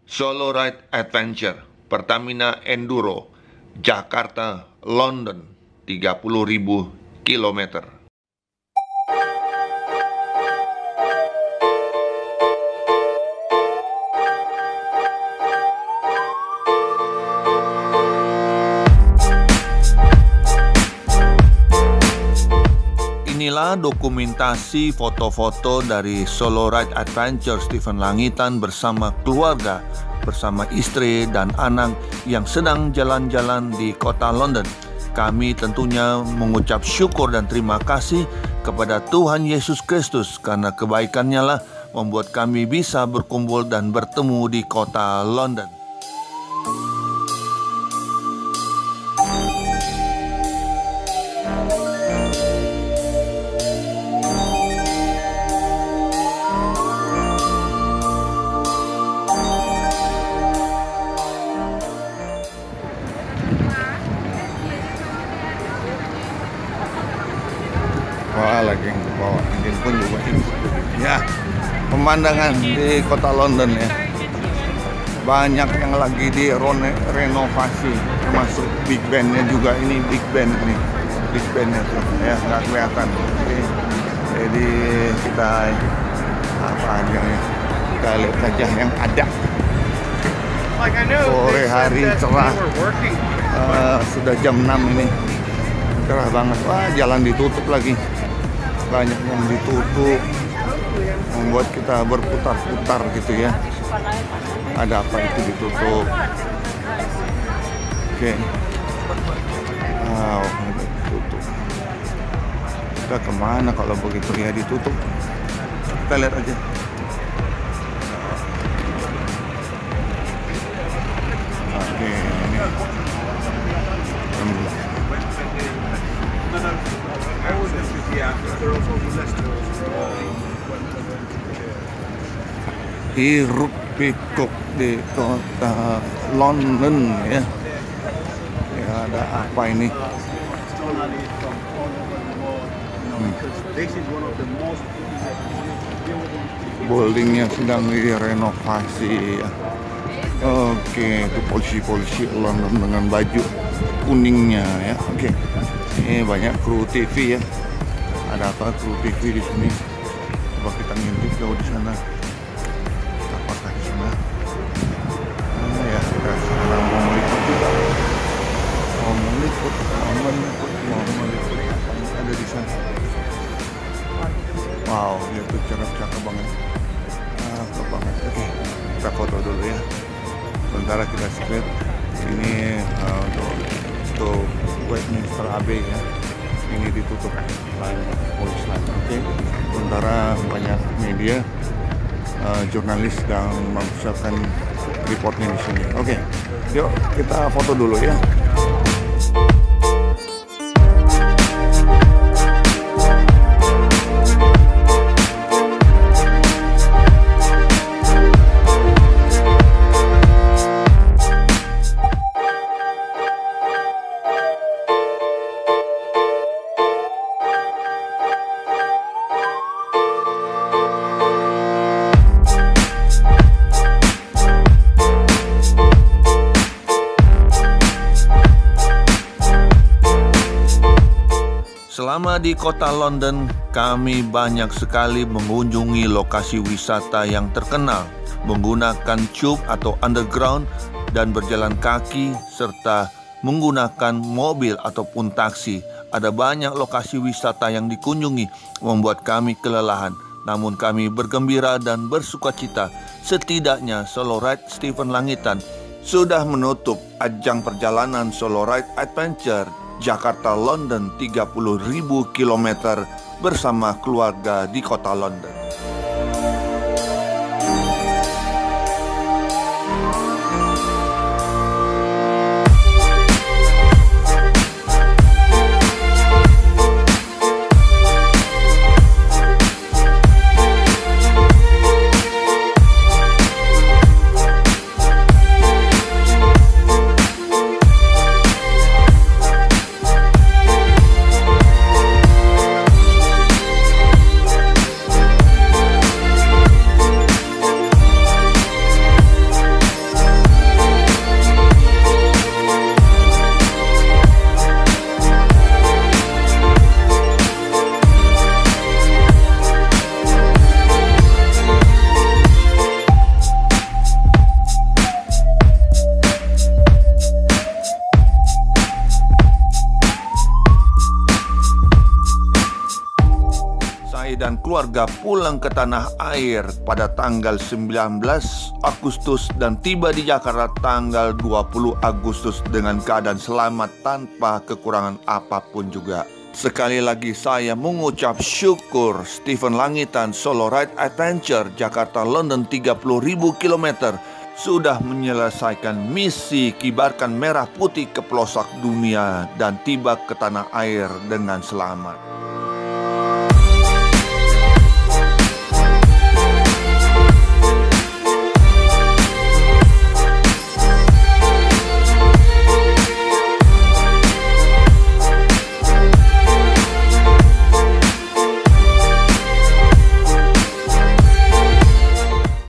Solo Ride Adventure Pertamina Enduro Jakarta London 30.000 kilometer. Inilah dokumentasi foto-foto dari Solo Ride Adventure Stephen Langitan bersama keluarga, bersama istri dan anak yang sedang jalan-jalan di kota London. Kami tentunya mengucap syukur dan terima kasih kepada Tuhan Yesus Kristus karena kebaikannya lah membuat kami bisa berkumpul dan bertemu di kota London. Wah, lagi yang bawa Indin pun juga ikut. Ya, pemandangan di kota London ya. Banyak yang lagi direnovasi, termasuk Big Bandnya juga. Ini Big Band nih, Big Bandnya tuh ya, nggak kelihatan. Oke. Jadi kita apa aja ya? Kita lihat saja yang ada. Sore hari cerah, sudah jam 6 ini. Cerah banget. Wah, jalan ditutup lagi. Banyak yang ditutup, membuat kita berputar-putar gitu ya. Ada apa itu ditutup? Oke. Wow, ditutup. Kita kemana kalau begitu ya ditutup? Kita lihat aja. Oke, ini. Hiruk pikuk di kota London ya. Ya, ada apa ini? Buildingnya sedang direnovasi ya. Oke, itu polisi-polisi London dengan baju kuningnya ya. Oke. Ini banyak kru TV ya. Ada apa kru TV di sini? Coba kita ngintip jauh di sana. Apakah di sana? Ya, kita sekarang mau meliput juga. Mau meliput. Ada di sana. Wow, dia tuh cakep banget. Cakep banget. Oke, kita foto dulu ya. Sementara kita skip. Ini untuk Westminster Abbey ya. Ini ditutup banyak polisi lagi. Oke. Sementara banyak media, jurnalis sedang mempersiapkan reportnya di sini. Oke. Yuk kita foto dulu ya. Selama di kota London, kami banyak sekali mengunjungi lokasi wisata yang terkenal, menggunakan tube atau underground dan berjalan kaki, serta menggunakan mobil ataupun taksi. Ada banyak lokasi wisata yang dikunjungi, membuat kami kelelahan. Namun kami bergembira dan bersukacita. Setidaknya Solo Ride Stephen Langitan sudah menutup ajang perjalanan Solo Ride Adventure Jakarta London 30.000 kilometer bersama keluarga di kota London. saya dan keluarga pulang ke tanah air pada tanggal 19 Agustus dan tiba di Jakarta tanggal 20 Agustus dengan keadaan selamat tanpa kekurangan apapun juga. Sekali lagi saya mengucap syukur Stephen Langitan Solo Ride Adventure Jakarta London 30.000 km sudah menyelesaikan misi kibarkan merah putih ke pelosok dunia dan tiba ke tanah air dengan selamat.